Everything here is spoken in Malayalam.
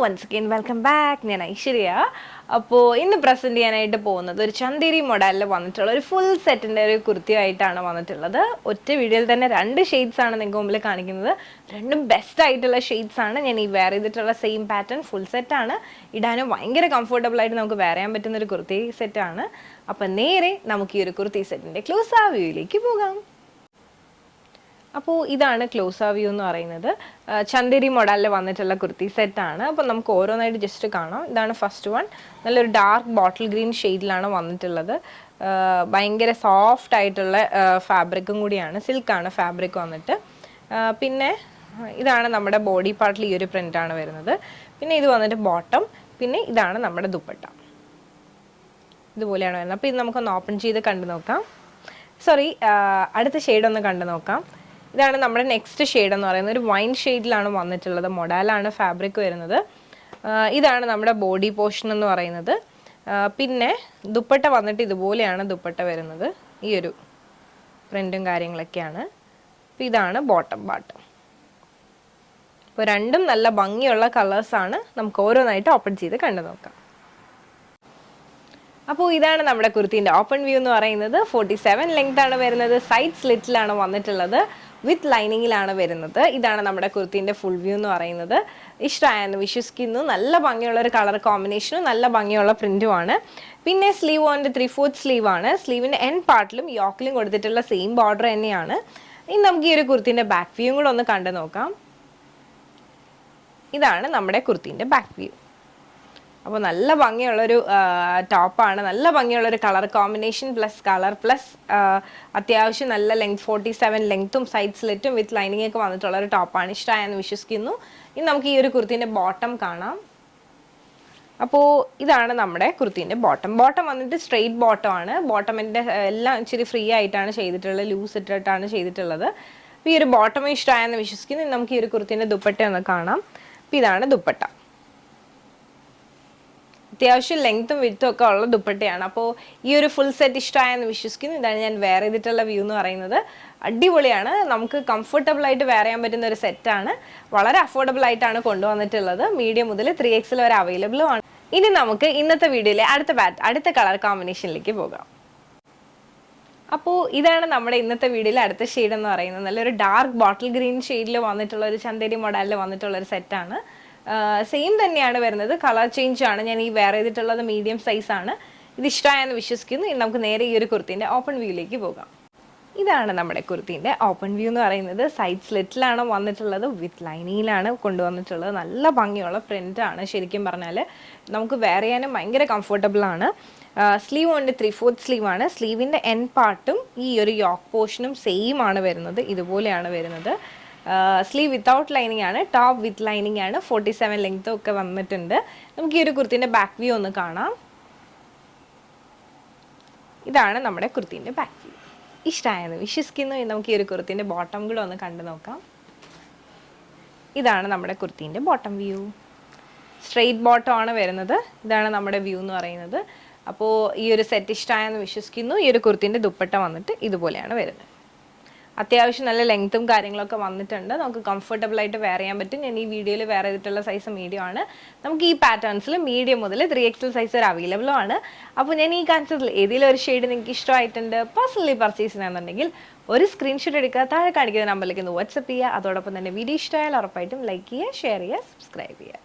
Once again welcome back. ഞാൻ ഐശ്വര്യ. അപ്പോൾ ഇന്ന് പ്രസൻറ്റ് ചെയ്യാനായിട്ട് പോകുന്നത് ഒരു ചന്തേരി മോഡലിൽ വന്നിട്ടുള്ള ഒരു ഫുൾ സെറ്റിൻ്റെ ഒരു കുർത്തിയായിട്ടാണ് വന്നിട്ടുള്ളത്. ഒറ്റ വീഡിയോയിൽ തന്നെ 2 ഷെയ്ഡ്സ് ആണ് നിങ്ങൾക്ക് മുമ്പിൽ കാണിക്കുന്നത്. രണ്ടും ബെസ്റ്റ് ആയിട്ടുള്ള ഷെയ്ഡ്സ് ആണ്. ഞാൻ ഈ വെയർ ചെയ്തിട്ടുള്ള സെയിം പാറ്റേൺ ഫുൾ സെറ്റാണ്. ഇടാനും ഭയങ്കര കംഫർട്ടബിൾ ആയിട്ട് നമുക്ക് വെയർ ചെയ്യാൻ പറ്റുന്ന ഒരു കുർത്തി സെറ്റാണ്. അപ്പം നേരെ നമുക്ക് ഈ ഒരു കുർത്തി സെറ്റിൻ്റെ ക്ലോസ് ആ വ്യൂയിലേക്ക് പോകാം. അപ്പോൾ ഇതാണ് ക്ലോസ് ആ വ്യൂ എന്ന് പറയുന്നത്. ചന്തേരി മോഡലിൽ വന്നിട്ടുള്ള കുർത്തി സെറ്റാണ്. അപ്പോൾ നമുക്ക് ഓരോന്നായിട്ട് ജസ്റ്റ് കാണാം. ഇതാണ് ഫസ്റ്റ് വൺ. നല്ലൊരു ഡാർക്ക് ബോട്ടിൽ ഗ്രീൻ ഷെയ്ഡിലാണ് വന്നിട്ടുള്ളത്. ഭയങ്കര സോഫ്റ്റ് ആയിട്ടുള്ള ഫാബ്രിക്കും കൂടിയാണ്, സിൽക്കാണ് ഫാബ്രിക് വന്നിട്ട്. പിന്നെ ഇതാണ് നമ്മുടെ ബോഡി പാർട്ടിൽ ഈ ഒരു പ്രിൻ്റാണ് വരുന്നത്. പിന്നെ ഇത് വന്നിട്ട് ബോട്ടം. പിന്നെ ഇതാണ് നമ്മുടെ ദുപ്പട്ട. ഇതുപോലെയാണ് വരുന്നത്. അപ്പോൾ ഇത് നമുക്കൊന്ന് ഓപ്പൺ ചെയ്ത് കണ്ടു നോക്കാം. അടുത്ത ഷെയ്ഡ് ഒന്ന് കണ്ടു നോക്കാം. ഇതാണ് നമ്മുടെ നെക്സ്റ്റ് ഷെയ്ഡ് എന്ന് പറയുന്നത്. ഒരു വൈൻ ഷെയ്ഡിലാണ് വന്നിട്ടുള്ളത്. മൊഡാലാണ് ഫാബ്രിക് വരുന്നത്. ഇതാണ് നമ്മുടെ ബോഡി പോർഷൻ എന്ന് പറയുന്നത്. പിന്നെ ദുപ്പട്ട വന്നിട്ട് ഇതുപോലെയാണ് ദുപ്പട്ട വരുന്നത്. ഈ ഒരു പ്രിൻറ്റും കാര്യങ്ങളൊക്കെയാണ്. അപ്പോൾ ഇതാണ് ബോട്ടം പാർട്ട്. അപ്പോൾ രണ്ടും നല്ല ഭംഗിയുള്ള കളേഴ്സാണ്. നമുക്ക് ഓരോന്നായിട്ട് ഓപ്പൺ ചെയ്ത് കണ്ടു നോക്കാം. അപ്പോൾ ഇതാണ് നമ്മുടെ കുർത്തീൻ്റെ ഓപ്പൺ വ്യൂ എന്ന് പറയുന്നത്. 47 ലെങ്ത് ആണ് വരുന്നത്. സൈഡ് സ്ലിറ്റിലാണ് വന്നിട്ടുള്ളത്. വിത്ത് ലൈനിങ്ങിലാണ് വരുന്നത്. ഇതാണ് നമ്മുടെ കുർത്തീൻ്റെ ഫുൾ വ്യൂ എന്ന് പറയുന്നത്. ഇഷ്ടമായെന്ന് വിശ്വസിക്കുന്നു. നല്ല ഭംഗിയുള്ള ഒരു കളർ കോമ്പിനേഷനും നല്ല ഭംഗിയുള്ള പ്രിൻറ്റുമാണ്. പിന്നെ സ്ലീവ് വന്നിട്ട് 3/4 സ്ലീവ് ആണ്. സ്ലീവിൻ്റെ എൻഡ് പാർട്ടിലും യോക്കിലും കൊടുത്തിട്ടുള്ള സെയിം ബോർഡർ തന്നെയാണ്. ഇനി നമുക്ക് ഈ ഒരു കുർത്തീൻ്റെ ബാക്ക് വ്യൂ കൂടെ ഒന്ന് കണ്ടു നോക്കാം. ഇതാണ് നമ്മുടെ കുർത്തീൻ്റെ ബാക്ക് വ്യൂ. അപ്പോൾ നല്ല ഭംഗിയുള്ളൊരു ടോപ്പാണ്. നല്ല ഭംഗിയുള്ളൊരു കളർ കോമ്പിനേഷൻ പ്ലസ് അത്യാവശ്യം നല്ല ലെങ്ത് 47 ലെങ്ത്തും സൈഡ് സ്ലിറ്റും വിത്ത് ലൈനിങ് ഒക്കെ വന്നിട്ടുള്ളൊരു ടോപ്പാണ്. ഇഷ്ടമായെന്ന് വിശ്വസിക്കുന്നു. ഇനി നമുക്ക് ഈ ഒരു കുർത്തീൻ്റെ ബോട്ടം കാണാം. അപ്പോൾ ഇതാണ് നമ്മുടെ കുർത്തീൻ്റെ ബോട്ടം. ബോട്ടം വന്നിട്ട് സ്ട്രെയിറ്റ് ബോട്ടം ആണ്. ബോട്ടമിൻ്റെ എല്ലാം ഇച്ചിരി ഫ്രീ ആയിട്ടാണ് ചെയ്തിട്ടുള്ളത്. ലൂസ് ഇട്ടിട്ടാണ് ചെയ്തിട്ടുള്ളത്. അപ്പോൾ ഈ ഒരു ബോട്ടം ഇഷ്ടമായെന്ന് വിശ്വസിക്കുന്നു. ഇനി നമുക്ക് ഈ ഒരു കുർത്തീൻ്റെ ദുപ്പട്ട ഒന്ന് കാണാം. അപ്പോൾ ഇതാണ് ദുപ്പട്ട. അത്യാവശ്യം ലെങ്ത്തും വിത്തും ഒക്കെ ഉള്ള ദുപ്പട്ടയാണ്. അപ്പോൾ ഈ ഒരു ഫുൾ സെറ്റ് ഇഷ്ടമായെന്ന് വിശ്വസിക്കുന്നു. ഇതാണ് ഞാൻ വെയർ ചെയ്തിട്ടുള്ള വ്യൂ എന്ന് പറയുന്നത്. അടിപൊളിയാണ്. നമുക്ക് കംഫർട്ടബിൾ ആയിട്ട് വെയർ ചെയ്യാൻ പറ്റുന്ന ഒരു സെറ്റാണ്. വളരെ അഫോർഡബിൾ ആയിട്ടാണ് കൊണ്ടുവന്നിട്ടുള്ളത്. മീഡിയം മുതൽ 3XL വരെ അവൈലബിളും ആണ്. ഇനി നമുക്ക് ഇന്നത്തെ വീഡിയോയിലെ അടുത്ത കളർ കോമ്പിനേഷനിലേക്ക് പോകാം. അപ്പോൾ ഇതാണ് നമ്മുടെ ഇന്നത്തെ വീഡിയോയിലെ അടുത്ത ഷെയ്ഡ് എന്ന് പറയുന്നത്. നല്ലൊരു ഡാർക്ക് ബോട്ടിൽ ഗ്രീൻ ഷെയ്ഡിൽ വന്നിട്ടുള്ള ഒരു ചന്തേരി മോഡലിൽ വന്നിട്ടുള്ള ഒരു സെറ്റാണ്. സെയിം തന്നെയാണ് വരുന്നത്. കളർ ചേഞ്ച് ആണ്. ഞാൻ ഈ വെയർ ചെയ്തിട്ടുള്ളത് മീഡിയം സൈസാണ്. ഇത് ഇഷ്ടമായെന്ന് വിശ്വസിക്കുന്നു. ഇനി നമുക്ക് നേരെ ഈ ഒരു കുർത്തീൻ്റെ ഓപ്പൺ വ്യൂയിലേക്ക് പോകാം. ഇതാണ് നമ്മുടെ കുർത്തീൻ്റെ ഓപ്പൺ വ്യൂ എന്ന് പറയുന്നത്. സൈഡ് സ്ലിറ്റിലാണ് വന്നിട്ടുള്ളത്. വിത്ത് ലൈനിങ്ങിലാണ് കൊണ്ടുവന്നിട്ടുള്ളത്. നല്ല ഭംഗിയുള്ള പ്രിൻ്റാണ്. ശരിക്കും പറഞ്ഞാൽ നമുക്ക് വെയർ ചെയ്യാനും ഭയങ്കര കംഫർട്ടബിൾ ആണ്. സ്ലീവ് കൊണ്ട് 3/4 സ്ലീവ് ആണ്. സ്ലീവിൻ്റെ എൻഡ് പാർട്ടും ഈ ഒരു യോക്ക് പോർഷനും സെയിം ആണ് വരുന്നത്. ഇതുപോലെയാണ് വരുന്നത്. സ്ലീവ് വിത്തൗട്ട് ലൈനിങ് ആണ്. ടോപ്പ് വിത്ത് ലൈനിങ് ആണ്. 47 ലെങ്ത്തും ഒക്കെ വന്നിട്ടുണ്ട്. നമുക്ക് ഈ ഒരു കുർത്തീൻ്റെ ബാക്ക് വ്യൂ ഒന്ന് കാണാം. ഇതാണ് നമ്മുടെ കുർത്തീൻ്റെ ബാക്ക് വ്യൂ. ഇഷ്ടമായെന്ന് വിശ്വസിക്കുന്നു. നമുക്ക് ഈ ഒരു കുർത്തീൻ്റെ ബോട്ടം കൂടെ ഒന്ന് കണ്ടു നോക്കാം. ഇതാണ് നമ്മുടെ കുർത്തീൻ്റെ ബോട്ടം വ്യൂ. സ്ട്രെയിറ്റ് ബോട്ടം ആണ് വരുന്നത്. ഇതാണ് നമ്മുടെ വ്യൂ എന്ന് പറയുന്നത്. അപ്പോൾ ഈ ഒരു സെറ്റ് ഇഷ്ടമായെന്ന് വിശ്വസിക്കുന്നു. ഈ ഒരു കുർത്തീൻ്റെ ദുപ്പട്ട വന്നിട്ട് ഇതുപോലെയാണ് വരുന്നത്. അത്യാവശ്യം നല്ല ലെങ്ത്തും കാര്യങ്ങളൊക്കെ വന്നിട്ടുണ്ട്. നമുക്ക് കംഫർട്ടബിൾ ആയിട്ട് വെയർ ചെയ്യാൻ പറ്റും. ഞാൻ ഈ വീഡിയോയിൽ വെയർ ചെയ്തിട്ടുള്ള സൈസ് മീഡിയം ആണ്. നമുക്ക് ഈ പാറ്റേൺസിൽ മീഡിയം മുതൽ 3XL സൈസ് വരെ അവൈലബിളും ആണ്. അപ്പോൾ ഞാൻ ഈ കാണിച്ചതിൽ ഏതെങ്കിലും ഒരു ഷെയ്ഡ് നിങ്ങൾക്ക് ഇഷ്ടമായിട്ടുണ്ട്, പേഴ്സണലി പർച്ചേസ് ചെയ്യാന്നുണ്ടെങ്കിൽ ഒരു സ്ക്രീൻഷോട്ട് എടുക്കുക. താഴെ കാണിക്കുന്ന നമ്പറിലേക്ക് ഒന്ന് വാട്സപ്പ് ചെയ്യുക. അതോടൊപ്പം തന്നെ വീഡിയോ ഇഷ്ടമായാൽ ഉറപ്പായിട്ടും ലൈക്ക് ചെയ്യുക, ഷെയർ ചെയ്യുക, സബ്സ്ക്രൈബ് ചെയ്യുക.